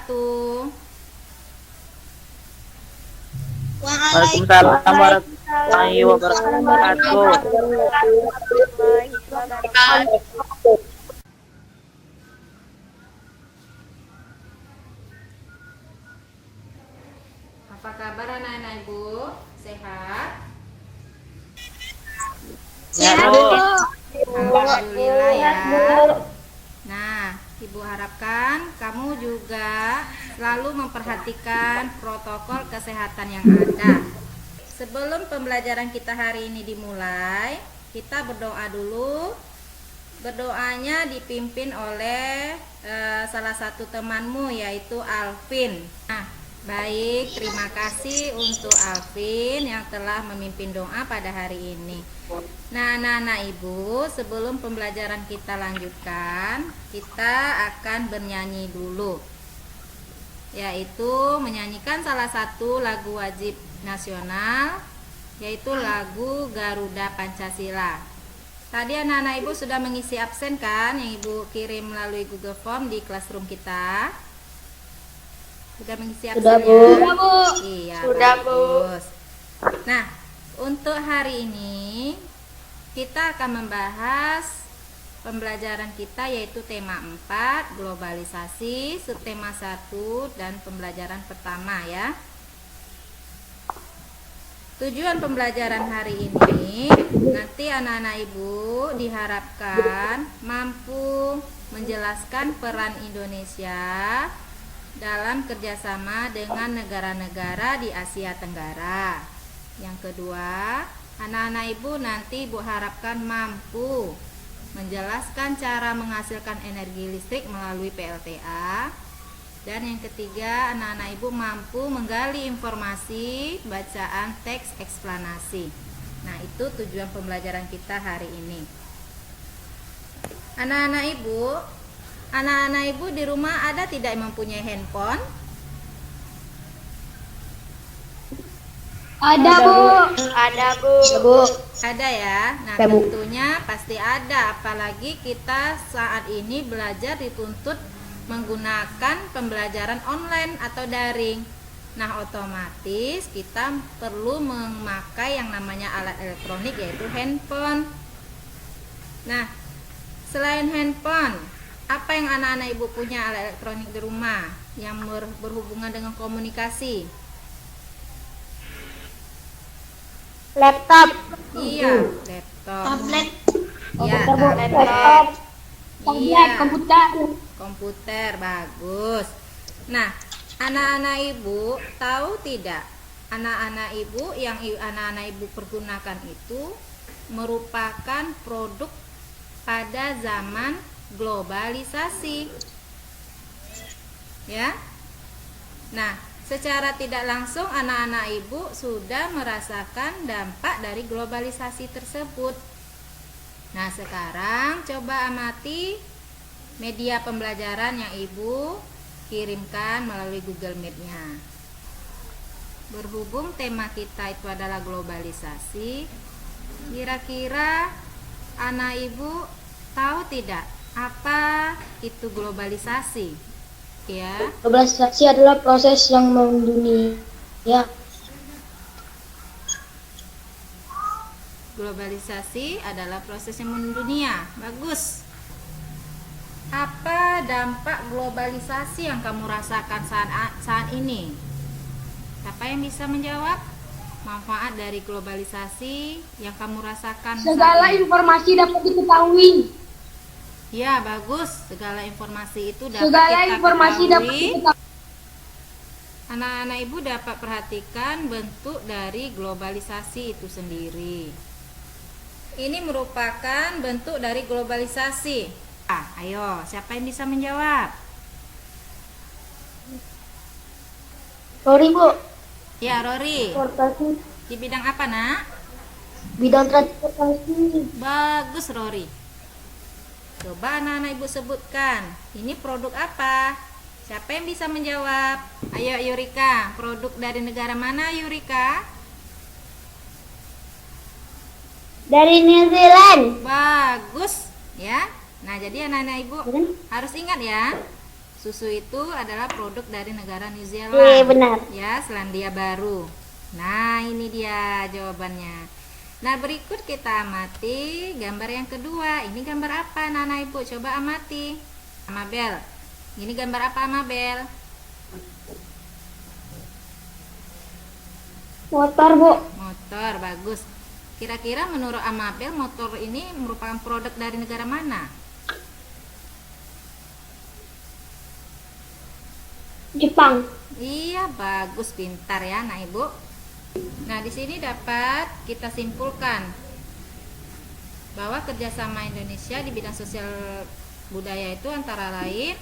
wabarakatuh. Waalaikumsalam warahmatullahi wabarakatuh. Apa kabar anak-anak Ibu? Sehat? Ya, Bu. Alhamdulillah ya. Nah, Ibu harapkan kamu juga selalu memperhatikan protokol kesehatan yang ada. Sebelum pembelajaran kita hari ini dimulai, kita berdoa dulu. Berdoanya dipimpin oleh salah satu temanmu, yaitu Alvin. Nah, baik, terima kasih untuk Alvin yang telah memimpin doa pada hari ini. Nah, anak-anak Ibu, sebelum pembelajaran kita lanjutkan, kita akan bernyanyi dulu, yaitu menyanyikan salah satu lagu wajib nasional, yaitu lagu Garuda Pancasila. Tadi anak-anak Ibu sudah mengisi absen kan, yang Ibu kirim melalui Google Form di classroom kita. Sudah mengisi absen Sudah, ya? Bu. Sudah, Bu. Iya, Sudah, Bu. bagus. Nah, untuk hari ini kita akan membahas pembelajaran kita, yaitu tema 4, globalisasi, subtema 1, dan pembelajaran pertama ya. Tujuan pembelajaran hari ini, nanti anak-anak Ibu diharapkan mampu menjelaskan peran Indonesia dalam kerjasama dengan negara-negara di Asia Tenggara. Yang kedua, anak-anak Ibu nanti Ibu harapkan mampu menjelaskan cara menghasilkan energi listrik melalui PLTA. Dan yang ketiga, anak-anak Ibu mampu menggali informasi bacaan teks eksplanasi. Nah, itu tujuan pembelajaran kita hari ini. Anak-anak Ibu di rumah ada tidak yang mempunyai handphone? Ada, Bu. Ada, Bu. Ada ya. Nah, Ya, Bu. tentunya pasti ada, apalagi kita saat ini belajar dituntut menggunakan pembelajaran online atau daring. Nah, otomatis kita perlu memakai yang namanya alat elektronik, yaitu handphone. Nah, selain handphone, apa yang anak-anak Ibu punya alat elektronik di rumah yang berhubungan dengan komunikasi? Laptop. Iya, laptop. Tablet. Iya, Laptop. Iya, Komputer. komputer, bagus. Nah, anak-anak Ibu tahu tidak, anak-anak Ibu yang anak-anak Ibu pergunakan itu merupakan produk pada zaman globalisasi. Ya. Nah, secara tidak langsung anak-anak Ibu sudah merasakan dampak dari globalisasi tersebut. Nah, sekarang coba amati media pembelajaran yang Ibu kirimkan melalui Google Meet-nya. Berhubung tema kita itu adalah globalisasi, kira-kira anak Ibu tahu tidak apa itu globalisasi? Ya. Globalisasi adalah proses yang mendunia. Globalisasi adalah proses yang mendunia. Bagus. Apa dampak globalisasi yang kamu rasakan saat ini? Siapa yang bisa menjawab? Manfaat dari globalisasi yang kamu rasakan Segala saat ini. informasi dapat diketahui. Ya, bagus. Segala informasi itu dapat Segala kita informasi dapat ketahui. diketahui. Anak-anak Ibu dapat perhatikan bentuk dari globalisasi itu sendiri. Ini merupakan bentuk dari globalisasi. Ayo, siapa yang bisa menjawab? Sorry, Bu. Ya, Rory. Transportasi. Di bidang apa, Nak? Bidang transportasi. Bagus, Rory. Coba anak-anak Ibu sebutkan, ini produk apa? Siapa yang bisa menjawab? Ayo, Yurika. Produk dari negara mana, Yurika? Dari New Zealand. Bagus, ya. Nah, jadi anak-anak Ibu harus ingat ya, Susu itu adalah produk dari negara New Iya, Zealand. benar. Ya, Selandia Baru. Nah, ini dia jawabannya. Nah, berikut kita amati gambar yang kedua. Ini gambar apa, Nana Ibu? Coba amati. Amabel. Ini gambar apa, Amabel? Motor, Bu. Motor, bagus. Kira-kira menurut Amabel motor ini merupakan produk dari negara mana? Jepang. Iya, bagus, pintar ya, Nah Ibu. Nah, di sini dapat kita simpulkan bahwa kerjasama Indonesia di bidang sosial budaya itu antara lain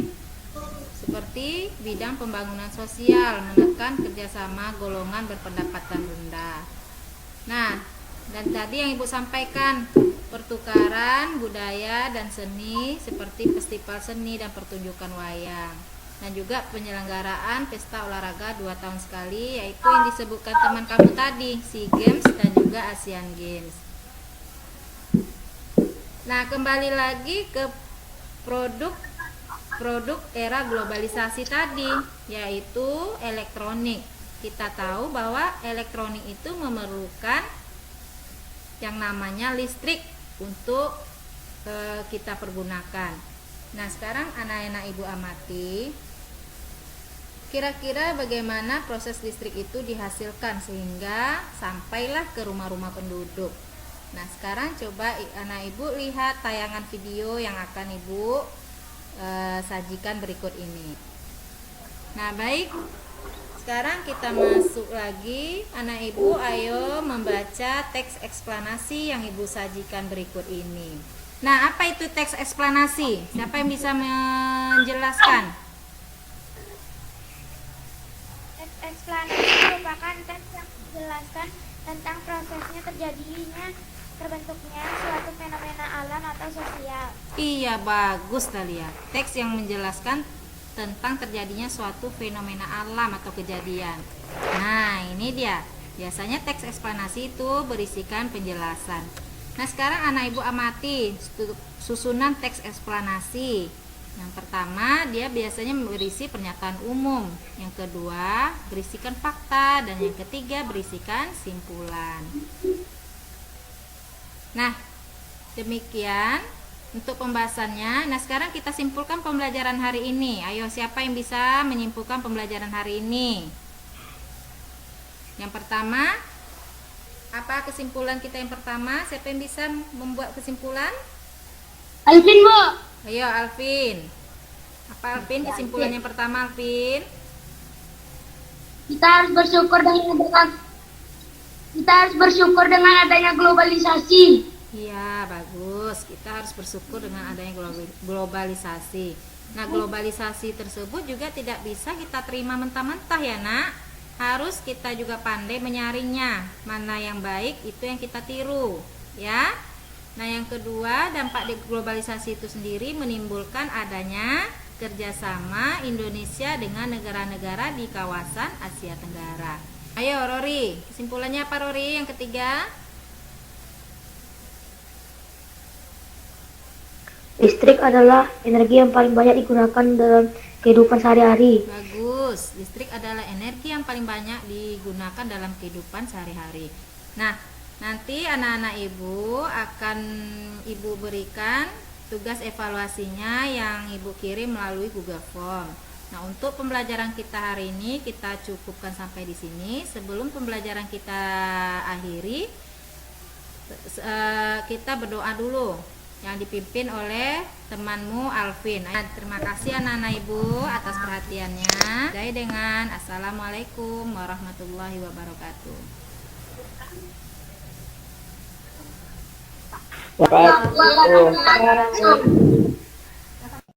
seperti bidang pembangunan sosial, menekan kerjasama golongan berpendapatan rendah. Nah, dan tadi yang Ibu sampaikan, pertukaran budaya dan seni seperti festival seni dan pertunjukan wayang. Dan juga penyelenggaraan pesta olahraga 2 tahun sekali, yaitu yang disebutkan teman kamu tadi, SEA Games dan juga Asian Games. Nah, kembali lagi ke produk era globalisasi tadi, yaitu elektronik. Kita tahu bahwa elektronik itu memerlukan yang namanya listrik untuk kita pergunakan. Nah, sekarang anak-anak Ibu amati, kira-kira bagaimana proses listrik itu dihasilkan sehingga sampailah ke rumah-rumah penduduk. Nah, sekarang coba anak Ibu lihat tayangan video yang akan Ibu sajikan berikut ini. Nah, baik. Sekarang kita masuk lagi. Anak Ibu ayo membaca teks eksplanasi yang Ibu sajikan berikut ini. Nah, apa itu teks eksplanasi? Siapa yang bisa menjelaskan? Teks eksplanasi merupakan teks yang menjelaskan tentang prosesnya terjadinya terbentuknya suatu fenomena alam atau sosial. Iya, bagus Talia. Teks yang menjelaskan tentang terjadinya suatu fenomena alam atau kejadian. Nah, ini dia. Biasanya teks eksplanasi itu berisikan penjelasan. Nah, sekarang anak Ibu amati susunan teks eksplanasi. Yang pertama, dia biasanya berisi pernyataan umum. Yang kedua, berisikan fakta. Dan yang ketiga, berisikan simpulan. Nah, demikian untuk pembahasannya. Nah, sekarang kita simpulkan pembelajaran hari ini. Ayo, siapa yang bisa menyimpulkan pembelajaran hari ini? Yang pertama, apa kesimpulan kita yang pertama? Siapa yang bisa membuat kesimpulan? Alvin, Bu. Ayo, Alvin. Apa Alvin kesimpulan yang pertama, Alvin? Kita harus bersyukur dengan adanya globalisasi. Iya, bagus. Kita harus bersyukur dengan adanya globalisasi. Nah, globalisasi tersebut juga tidak bisa kita terima mentah-mentah ya, Nak. Harus kita juga pandai menyaringnya. Mana yang baik itu yang kita tiru, ya. Nah, yang kedua, dampak di globalisasi itu sendiri menimbulkan adanya kerjasama Indonesia dengan negara-negara di kawasan Asia Tenggara. Ayo, Rory, kesimpulannya apa, Rory? Yang ketiga, Listrik adalah energi yang paling banyak digunakan dalam kehidupan sehari-hari. bagus. Listrik adalah energi yang paling banyak digunakan dalam kehidupan sehari-hari. Nah, nanti anak-anak Ibu akan Ibu berikan tugas evaluasinya yang Ibu kirim melalui Google Form. Nah, untuk pembelajaran kita hari ini kita cukupkan sampai di sini. Sebelum pembelajaran kita akhiri, kita berdoa dulu yang dipimpin oleh temanmu Alvin. Terima kasih anak-anak Ibu atas perhatiannya. Saya dengan Assalamualaikum warahmatullahi wabarakatuh. Waalaikumsalam.